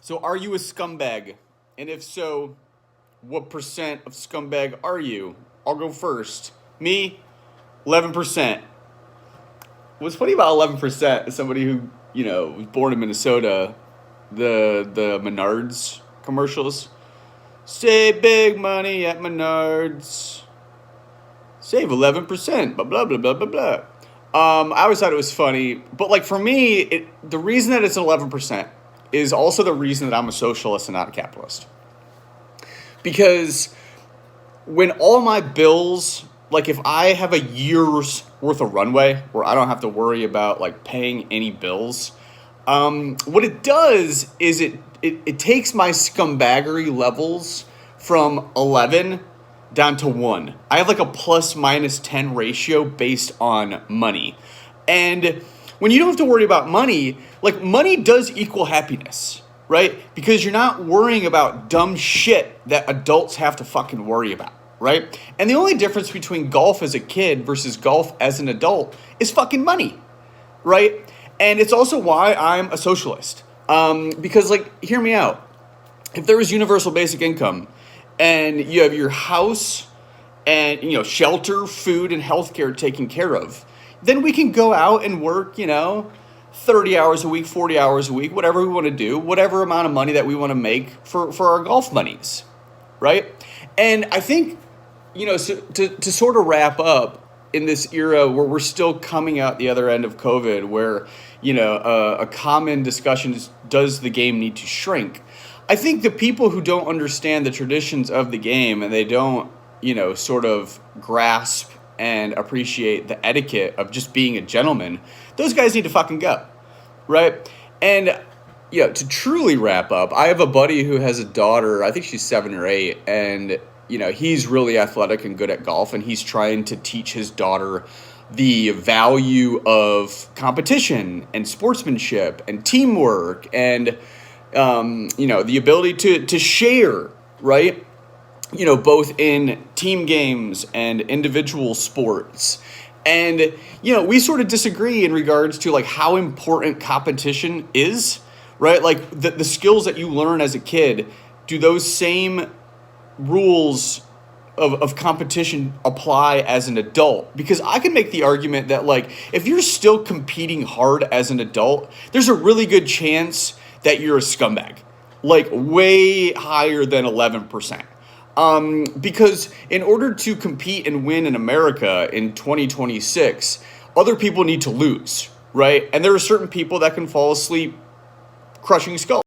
So, are you a scumbag? And if so, what percent of scumbag are you? I'll go first. Me, 11%. What's funny about 11% is somebody who, was born in Minnesota, the Menards commercials. Save big money at Menards. Save 11%, blah, blah, blah, blah, blah, blah. I always thought it was funny. But, like, for me, the reason that it's 11% is also the reason that I'm a socialist and not a capitalist. Because when all my bills, like if I have a year's worth of runway where I don't have to worry about like paying any bills, what it does is it takes my scumbaggery levels from 11 down to 1. I have like a plus minus 10 ratio based on money. And when you don't have to worry about money, like money does equal happiness, right? Because you're not worrying about dumb shit that adults have to fucking worry about, right? And the only difference between golf as a kid versus golf as an adult is fucking money, right? And it's also why I'm a socialist. Because, like, hear me out. If there was universal basic income and you have your house and, shelter, food, and healthcare taken care of, then we can go out and work, 30 hours a week, 40 hours a week, whatever we want to do, whatever amount of money that we want to make for our golf monies, right? And I think, so to sort of wrap up in this era where we're still coming out the other end of COVID, where, a common discussion is, does the game need to shrink? I think the people who don't understand the traditions of the game and they don't, sort of grasp and appreciate the etiquette of just being a gentleman, those guys need to fucking go, right? And, to truly wrap up, I have a buddy who has a daughter, I think she's 7 or 8, and, he's really athletic and good at golf, and he's trying to teach his daughter the value of competition and sportsmanship and teamwork and, the ability to share, right? Both in team games and individual sports. And, we sort of disagree in regards to like how important competition is, right? Like the skills that you learn as a kid, do those same rules of competition apply as an adult? Because I can make the argument that like, if you're still competing hard as an adult, there's a really good chance that you're a scumbag, like way higher than 11%. Because in order to compete and win in America in 2026, other people need to lose, right? And there are certain people that can fall asleep crushing skulls.